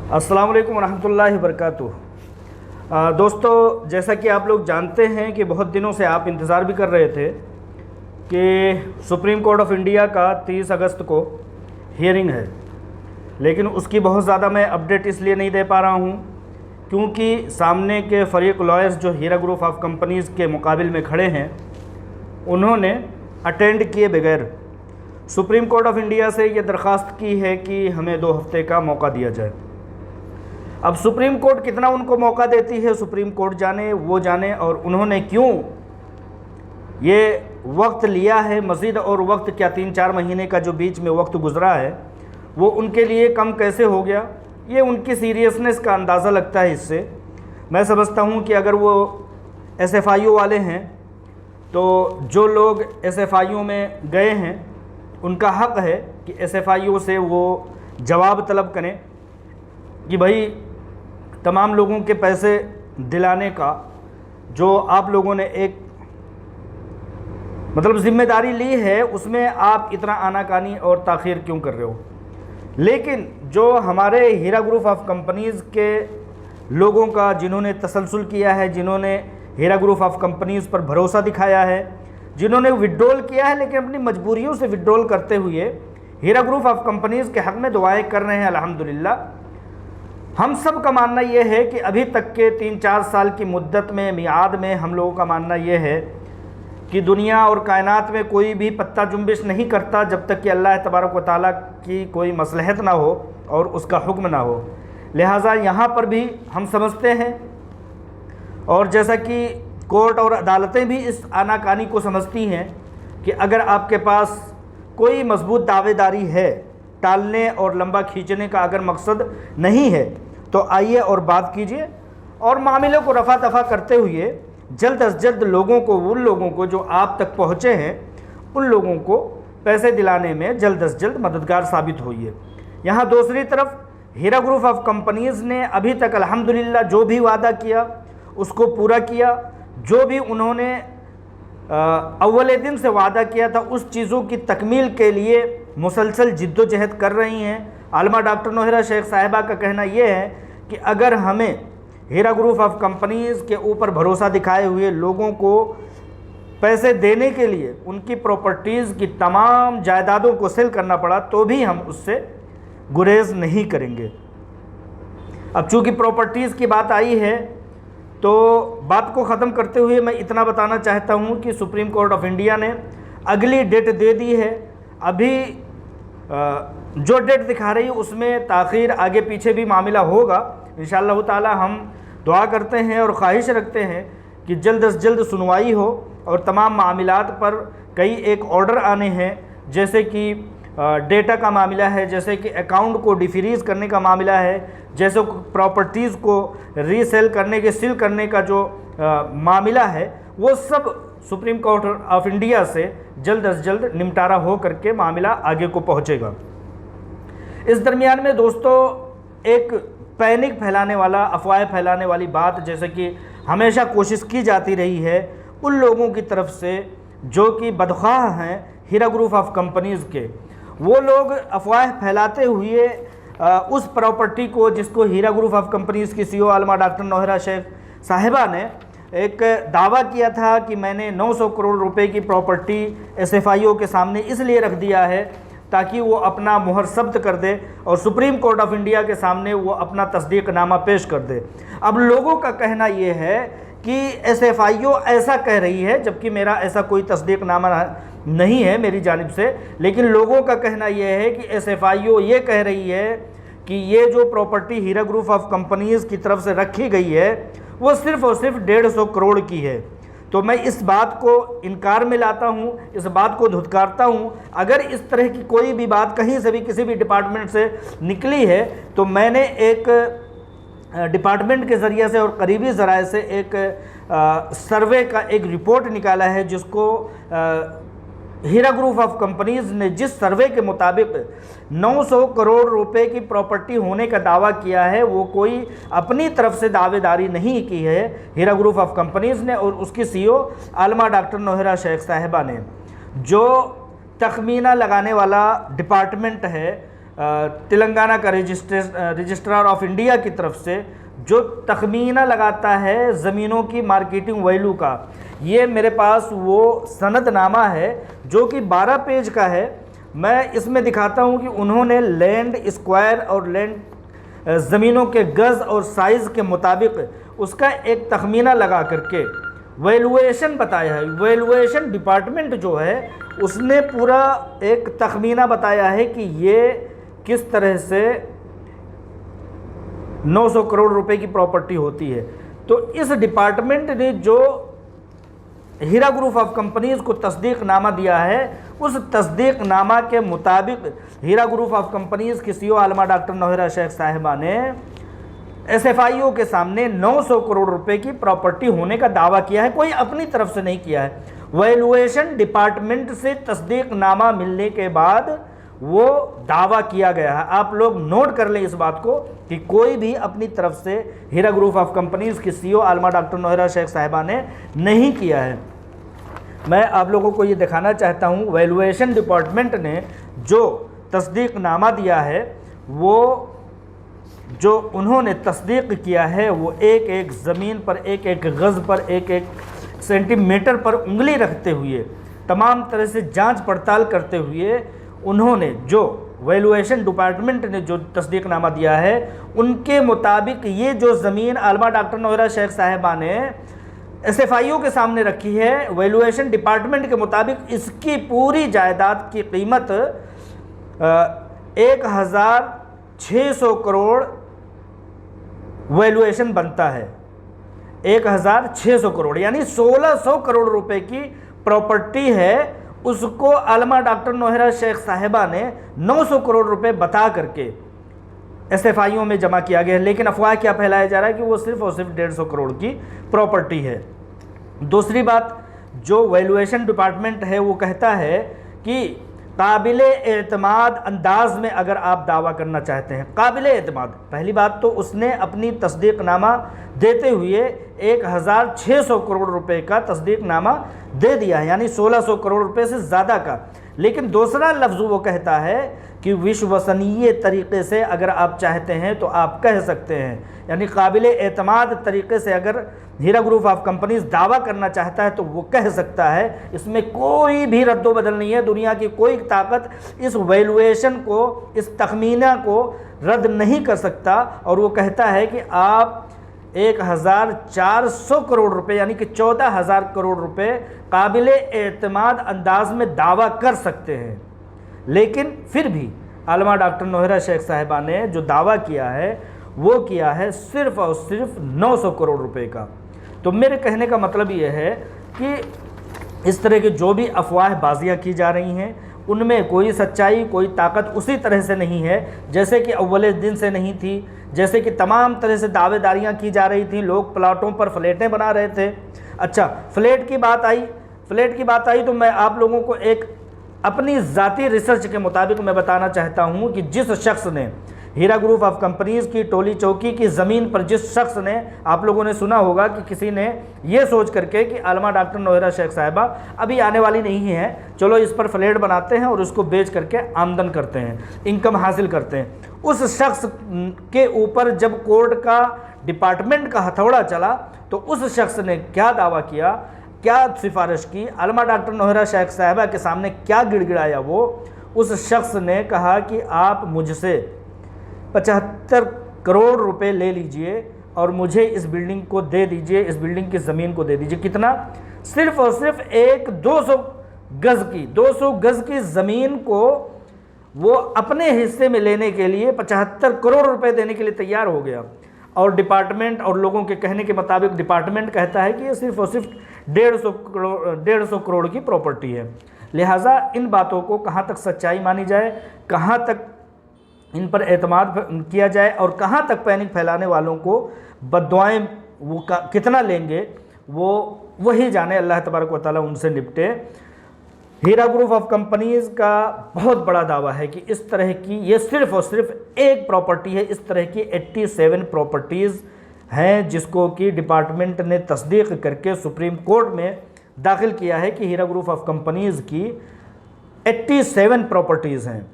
अस्सलाम वालेकुम रहमतुल्लाहि वबरकातुहू। दोस्तों, जैसा कि आप लोग जानते हैं कि बहुत दिनों से आप इंतज़ार भी कर रहे थे कि सुप्रीम कोर्ट ऑफ इंडिया का 30 अगस्त को हियरिंग है, लेकिन उसकी बहुत ज़्यादा मैं अपडेट इसलिए नहीं दे पा रहा हूँ क्योंकि सामने के फरीक लॉयर्स जो हीरा ग्रुप ऑफ कंपनीज़ के मुकाबिल में खड़े हैं, उन्होंने अटेंड किए बगैर सुप्रीम कोर्ट ऑफ इंडिया से ये दरख्वास्त की है कि हमें 2 हफ्ते का मौका दिया जाए। अब सुप्रीम कोर्ट कितना उनको मौका देती है, सुप्रीम कोर्ट जाने, वो जाने, और उन्होंने क्यों ये वक्त लिया है मज़ीद, और वक्त क्या 3-4 महीने का जो बीच में वक्त गुज़रा है वो उनके लिए कम कैसे हो गया, ये उनकी सीरियसनेस का अंदाज़ा लगता है। इससे मैं समझता हूँ कि अगर वो SFIO वाले हैं तो जो लोग SFIO में गए हैं उनका हक़ है कि SFIO से वो जवाब तलब करें कि भाई तमाम लोगों के पैसे दिलाने का जो आप लोगों ने एक ज़िम्मेदारी ली है, उसमें आप इतना आनाकानी और ताख़ीर क्यों कर रहे हो। लेकिन जो हमारे हीरा ग्रुप ऑफ कंपनीज़ के लोगों का, जिन्होंने तसलसल किया है, जिन्होंने हीरा ग्रुप ऑफ कंपनीज़ पर भरोसा दिखाया है, जिन्होंने विड्रॉल किया है लेकिन अपनी मजबूरियों से विड्रॉल करते हुए हीरा ग्रुप ऑफ कंपनीज़ के हक़ में दुआएं कर रहे हैं, अल्हम्दुलिल्लाह। हम सब का मानना यह है कि अभी तक के 3-4 साल की मुद्दत में, मियाद में, हम लोगों का मानना यह है कि दुनिया और कायनात में कोई भी पत्ता जुम्बिश नहीं करता जब तक कि अल्लाह तबारक व तआला की कोई मसलहत ना हो और उसका हुक्म ना हो। लिहाजा यहाँ पर भी हम समझते हैं, और जैसा कि कोर्ट और अदालतें भी इस आनाकानी को समझती हैं कि अगर आपके पास कोई मजबूत दावेदारी है, टालने और लंबा खींचने का अगर मकसद नहीं है, तो आइए और बात कीजिए और मामले को रफ़ा दफ़ा करते हुए जल्द अज जल्द लोगों को, उन लोगों को जो आप तक पहुँचे हैं, उन लोगों को पैसे दिलाने में जल्द अज जल्द मददगार साबित होइए। यहाँ दूसरी तरफ हीरा ग्रुप ऑफ कंपनीज़ ने अभी तक अल्हम्दुलिल्लाह जो भी वादा किया उसको पूरा किया। जो भी उन्होंने अव्वल दिन से वादा किया था उस चीज़ों की तकमील के लिए मुसलसल जिद्दोजहद कर रही हैं। आलमा डॉक्टर नोहरा शेख साहिबा का कहना यह है कि अगर हमें हीरा ग्रुप ऑफ कंपनीज़ के ऊपर भरोसा दिखाए हुए लोगों को पैसे देने के लिए उनकी प्रॉपर्टीज़ की तमाम जायदादों को सेल करना पड़ा तो भी हम उससे गुरेज नहीं करेंगे। अब चूँकि प्रॉपर्टीज़ की बात आई है तो बात को ख़त्म करते हुए मैं इतना बताना चाहता हूँ कि सुप्रीम कोर्ट ऑफ इंडिया ने अगली डेट दे दी है। अभी जो डेट दिखा रही है उसमें ताख़ीर, आगे पीछे भी मामला होगा। इंशाअल्लाह ताला हम दुआ करते हैं और ख्वाहिश रखते हैं कि जल्द से जल्द सुनवाई हो और तमाम मामलात पर कई एक ऑर्डर आने हैं, जैसे कि डेटा का मामला है, जैसे कि अकाउंट को डिफ्रीज़ करने का मामला है, जैसे प्रॉपर्टीज़ को रीसेल करने के, सील करने का जो मामला है, वो सब सुप्रीम कोर्ट ऑफ इंडिया से जल्द अज जल्द निपटारा हो करके मामला आगे को पहुँचेगा। इस दरमियान में दोस्तों, एक पैनिक फैलाने वाला, अफवाहें फैलाने वाली बात जैसे कि हमेशा कोशिश की जाती रही है उन लोगों की तरफ से जो कि बदख्वाह हैं हीरा ग्रुप ऑफ कंपनीज़ के, वो लोग अफवाह फैलाते हुए उस प्रॉपर्टी को, जिसको हीरा ग्रुप ऑफ कंपनीज़ की CEO आलमा डॉक्टर नोहरा शेख साहिबा ने एक दावा किया था कि मैंने 900 करोड़ रुपए की प्रॉपर्टी SFIO के सामने इसलिए रख दिया है ताकि वो अपना मुहर सब्त कर दे और सुप्रीम कोर्ट ऑफ इंडिया के सामने वो अपना तस्दीकनामा पेश कर दे। अब लोगों का कहना ये है कि SFIO ऐसा कह रही है, जबकि मेरा ऐसा कोई तस्दीकनामा नहीं है मेरी जानिब से, लेकिन लोगों का कहना यह है कि SFIO ये कह रही है कि ये जो property Heera group of companies की तरफ से रखी गई है वो सिर्फ़ और सिर्फ 150 करोड़ की है। तो मैं इस बात को इनकार में लाता हूँ, इस बात को धुतकारता हूँ। अगर इस तरह की कोई भी बात कहीं से भी, किसी भी डिपार्टमेंट से निकली है तो मैंने एक डिपार्टमेंट के ज़रिए से और करीबी ज़राए से एक सर्वे का एक रिपोर्ट निकाला है, जिसको हीरा ग्रुप ऑफ कंपनीज़ ने जिस सर्वे के मुताबिक 900 करोड़ रुपए की प्रॉपर्टी होने का दावा किया है, वो कोई अपनी तरफ से दावेदारी नहीं की है हीरा ग्रुप ऑफ कंपनीज़ ने और उसकी CEO आलमा डॉक्टर नोहरा शेख साहिबा ने। जो तखमीना लगाने वाला डिपार्टमेंट है, तेलंगाना का रजिस्ट्रार ऑफ इंडिया की तरफ से जो तखमीना लगाता है ज़मीनों की मार्केटिंग वैल्यू का, ये मेरे पास वो सनदनामा है जो कि 12 पेज का है। मैं इसमें दिखाता हूँ कि उन्होंने लैंड स्क्वायर और लैंड ज़मीनों के गज़ और साइज़ के मुताबिक उसका एक तखमीना लगा करके वैल्यूएशन बताया है। वैल्यूएशन डिपार्टमेंट जो है उसने पूरा एक तखमीना बताया है कि ये किस तरह से 900 करोड़ रुपए की प्रॉपर्टी होती है। तो इस डिपार्टमेंट ने जो हीरा ग्रुप ऑफ कंपनीज को तस्दीकनामा दिया है, उस तस्दीकनामा के मुताबिक हीरा ग्रुप ऑफ कंपनीज की सीईओ आलमा डॉक्टर नौहरा शेख साहिबा ने एसएफआईओ के सामने 900 करोड़ रुपए की प्रॉपर्टी होने का दावा किया है। कोई अपनी तरफ से नहीं किया है, वैल्यूएशन डिपार्टमेंट से तस्दीकनामा मिलने के बाद वो दावा किया गया है। आप लोग नोट कर लें इस बात को कि कोई भी अपनी तरफ से हीरा ग्रुप ऑफ कंपनीज की सीईओ आलमा डॉक्टर नौहरा शेख साहिबा ने नहीं किया है। मैं आप लोगों को ये दिखाना चाहता हूँ, वैल्यूएशन डिपार्टमेंट ने जो तस्दीकनामा दिया है, वो जो उन्होंने तस्दीक किया है, वो एक एक ज़मीन पर, एक एक गज़ पर, एक एक सेंटीमीटर पर उंगली रखते हुए, तमाम तरह से जांच पड़ताल करते हुए उन्होंने जो वैल्यूएशन डिपार्टमेंट ने जो तस्दीकनामा दिया है, उनके मुताबिक ये जो ज़मीन आलमा डॉक्टर नौहरा शेख साहिबा ने एसएफआईओ के सामने रखी है, वैल्यूएशन डिपार्टमेंट के मुताबिक इसकी पूरी जायदाद की कीमत 1600 करोड़ वैल्यूएशन बनता है। 1600 करोड़ यानी 1600 करोड़ रुपए की प्रॉपर्टी है, उसको आलमा डॉक्टर नौहरा शेख साहिबा ने 900 करोड़ रुपए बता करके एसएफआईओ में जमा किया गया है। लेकिन अफवाह क्या फैलाया जा रहा है कि वो सिर्फ और सिर्फ 150 करोड़ की प्रॉपर्टी है। दूसरी बात, जो वैल्यूएशन डिपार्टमेंट है वो कहता है कि काबिले एतमाद अंदाज में अगर आप दावा करना चाहते हैं, काबिले एतमाद, पहली बात तो उसने अपनी तस्दीकनामा देते हुए 1600 करोड़ रुपए का तस्दीकनामा दे दिया है, यानी 1600 करोड़ रुपए से ज़्यादा का। लेकिन दूसरा लफ्ज़ वो कहता है कि विश्वसनीय तरीक़े से अगर आप चाहते हैं तो आप कह सकते हैं, यानी काबिले एतमाद तरीक़े से अगर हीरा ग्रुप ऑफ कंपनीज दावा करना चाहता है तो वो कह सकता है। इसमें कोई भी रद्दोबदल नहीं है, दुनिया की कोई ताकत इस वैल्यूएशन को, इस तखमीना को रद्द नहीं कर सकता। और वो कहता है कि आप 1400 करोड़ रुपए यानी कि 14,000 करोड़ रुपए काबिले एतमाद अंदाज में दावा कर सकते हैं। लेकिन फिर भी आलमा डॉक्टर नौहरा शेख साहिबा ने जो दावा किया है वो किया है सिर्फ़ और सिर्फ 900 करोड़ रुपए का। तो मेरे कहने का मतलब ये है कि इस तरह की जो भी अफवाहबाजियाँ की जा रही हैं उनमें कोई सच्चाई, कोई ताकत उसी तरह से नहीं है जैसे कि अव्वल दिन से नहीं थी, जैसे कि तमाम तरह से दावेदारियाँ की जा रही थी, लोग प्लाटों पर फ्लैटें बना रहे थे। अच्छा, फ्लैट की बात आई तो मैं आप लोगों को एक अपनी ज़ाती रिसर्च के मुताबिक मैं बताना चाहता हूँ कि जिस शख्स ने हीरा ग्रुप ऑफ कंपनीज़ की टोली चौकी की ज़मीन पर, जिस शख्स ने, आप लोगों ने सुना होगा कि किसी ने ये सोच करके कि आलमा डॉक्टर नौहरा शेख साहिबा अभी आने वाली नहीं है, चलो इस पर फ्लैट बनाते हैं और उसको बेच करके आमदन करते हैं, इनकम हासिल करते हैं। उस शख्स के ऊपर जब कोर्ट का डिपार्टमेंट का हथौड़ा चला तो उस शख्स ने क्या दावा किया, क्या सिफारिश की, आलमा डॉक्टर नौहरा शेख साहिबा के सामने क्या गिड़गिड़ाया, वो उस शख्स ने कहा कि आप मुझसे 75 करोड़ रुपए ले लीजिए और मुझे इस बिल्डिंग को दे दीजिए, इस बिल्डिंग की ज़मीन को दे दीजिए। कितना? सिर्फ और सिर्फ 200 गज़ की ज़मीन को वो अपने हिस्से में लेने के लिए 75 करोड़ रुपए देने के लिए तैयार हो गया। और डिपार्टमेंट और लोगों के कहने के मुताबिक डिपार्टमेंट कहता है कि ये सिर्फ और सिर्फ 150 करोड़ की प्रॉपर्टी है। लिहाजा इन बातों को कहाँ तक सच्चाई मानी जाए, कहाँ तक इन पर एतमाद किया जाए और कहाँ तक पैनिक फैलाने वालों को बद्दुआएं वो कितना लेंगे, वो वही जाने, अल्लाह तबारक व तआला उनसे निपटे। हीरा ग्रुप ऑफ कंपनीज़ का बहुत बड़ा दावा है कि इस तरह की ये सिर्फ और सिर्फ एक प्रॉपर्टी है, इस तरह की 87 प्रॉपर्टीज़ हैं जिसको कि डिपार्टमेंट ने तस्दीक करके सुप्रीम कोर्ट में दाखिल किया है कि हीरा ग्रुप ऑफ कंपनीज़ की 87 प्रॉपर्टीज़ हैं।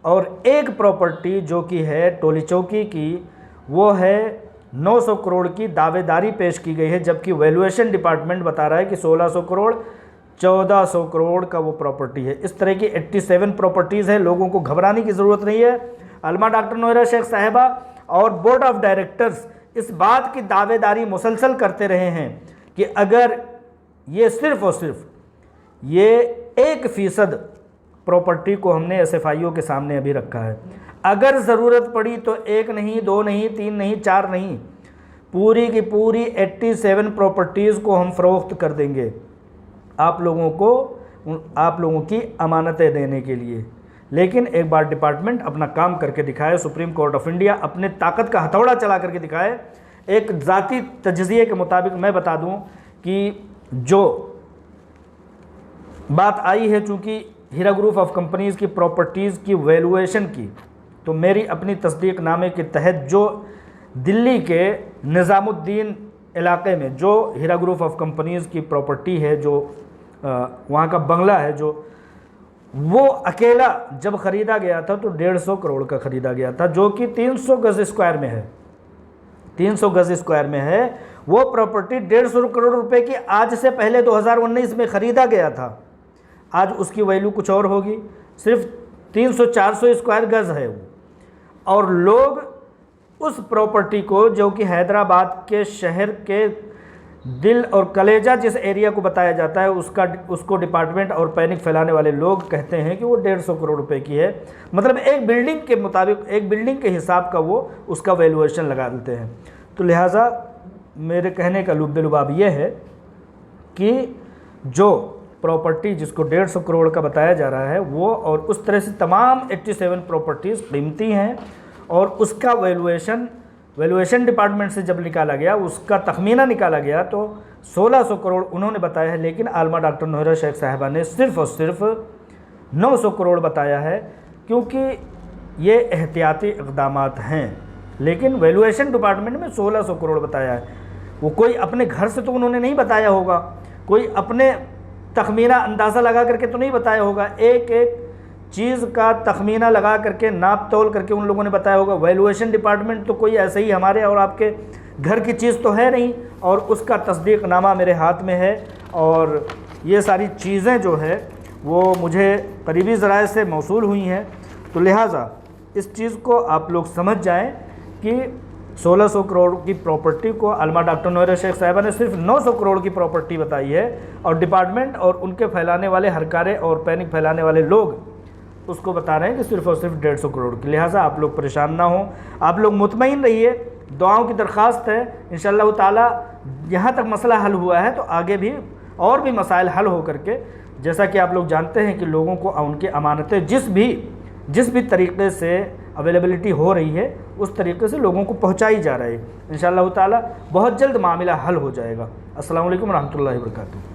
और एक प्रॉपर्टी जो कि है टोली चौकी की वो है 900 करोड़ की दावेदारी पेश की गई है, जबकि वैल्यूएशन डिपार्टमेंट बता रहा है कि 1600 करोड़ 1400 करोड़ का वो प्रॉपर्टी है। इस तरह की 87 प्रॉपर्टीज़ है। लोगों को घबराने की ज़रूरत नहीं है। अल्मा डॉक्टर नोहरा शेख साहिबा और बोर्ड ऑफ डायरेक्टर्स इस बात की दावेदारी मुसलसल करते रहे हैं कि अगर ये सिर्फ़ और सिर्फ ये 1% प्रॉपर्टी को हमने SFIO के सामने अभी रखा है, अगर ज़रूरत पड़ी तो 1 नहीं, 2 नहीं, 3 नहीं, 4 नहीं, पूरी की पूरी 87 प्रॉपर्टीज़ को हम फ़रोख्त कर देंगे आप लोगों की अमानतें देने के लिए। लेकिन एक बार डिपार्टमेंट अपना काम करके दिखाए, सुप्रीम कोर्ट ऑफ इंडिया अपने ताकत का हथौड़ा चला करके दिखाए। एक ज़ाती तजज़िये के मुताबिक मैं बता दूं कि जो बात आई है, चूँकि हीरा ग्रुप ऑफ कंपनीज़ की प्रॉपर्टीज़ की वैल्यूएशन की, तो मेरी अपनी तस्दीकनामे के तहत जो दिल्ली के निज़ामुद्दीन इलाके में जो हीरा ग्रुप ऑफ कंपनीज़ की प्रॉपर्टी है, जो वहाँ का बंगला है, जो वो अकेला जब ख़रीदा गया था तो 150 करोड़ का ख़रीदा गया था, जो कि 300 गज़ स्क्वायर में है। 300 गज़ स्क्वायर में है वो प्रॉपर्टी। 150 करोड़ रुपए की आज से पहले 2019 में ख़रीदा गया था। आज उसकी वैल्यू कुछ और होगी। सिर्फ 300-400 स्क्वायर गज़ है वो, और लोग उस प्रॉपर्टी को, जो कि हैदराबाद के शहर के दिल और कलेजा जिस एरिया को बताया जाता है, उसको डिपार्टमेंट और पैनिक फैलाने वाले लोग कहते हैं कि वो 150 करोड़ रुपए की है। मतलब एक बिल्डिंग के मुताबिक, एक बिल्डिंग के हिसाब का वो उसका वैल्यूएशन लगा देते हैं। तो लिहाजा मेरे कहने का लुब्बे-लुबाब ये है कि जो प्रॉपर्टी जिसको 150 करोड़ का बताया जा रहा है वो, और उस तरह से तमाम 87 प्रॉपर्टीज़ कीमती हैं, और उसका वैल्यूएशन डिपार्टमेंट से जब निकाला गया, उसका तखमीना निकाला गया तो 1600 करोड़ उन्होंने बताया है। लेकिन आलमा डॉक्टर नोहरा शेख साहिबा ने सिर्फ़ और सिर्फ 900 करोड़ बताया है, क्योंकि ये एहतियाती इक़दामात हैं। लेकिन वैल्यूएशन डिपार्टमेंट में 1600 करोड़ बताया है। वो कोई अपने घर से तो उन्होंने नहीं बताया होगा, कोई अपने तखमीना अंदाज़ा लगा करके तो नहीं बताया होगा। एक एक चीज़ का तखमीना लगा करके, नाप तोल करके उन लोगों ने बताया होगा। वैल्यूएशन डिपार्टमेंट तो कोई ऐसे ही हमारे और आपके घर की चीज़ तो है नहीं, और उसका तस्दीकनामा मेरे हाथ में है। और ये सारी चीज़ें जो है वो मुझे करीबी ज़राए से मौसूल हुई हैं। तो लिहाजा इस चीज़ को आप लोग समझ जाएं कि 1600 करोड़ की प्रॉपर्टी को अल्मा डॉक्टर नोहरा शेख साहिबा ने सिर्फ 900 करोड़ की प्रॉपर्टी बताई है, और डिपार्टमेंट और उनके फैलाने वाले हरकारे और पैनिक फैलाने वाले लोग उसको बता रहे हैं कि सिर्फ और सिर्फ 150 करोड़ की। लिहाजा आप लोग परेशान ना हो, आप लोग मुतमईन रहिए। दुआओं की दरख्वास्त है, इंशाअल्लाह ताला यहाँ तक मसला हल हुआ है तो आगे भी और भी मसाइल हल हो करके, जैसा कि आप लोग जानते हैं कि लोगों को उनकी अमानतें जिस भी तरीक़े से अवेलेबिलिटी हो रही है उस तरीके से लोगों को पहुँचाई जा रही है। इंशाअल्लाह ताला बहुत जल्द मामला हल हो जाएगा। अस्सलामु अलैकुम रहमतुल्लाहि व बरकातुहू।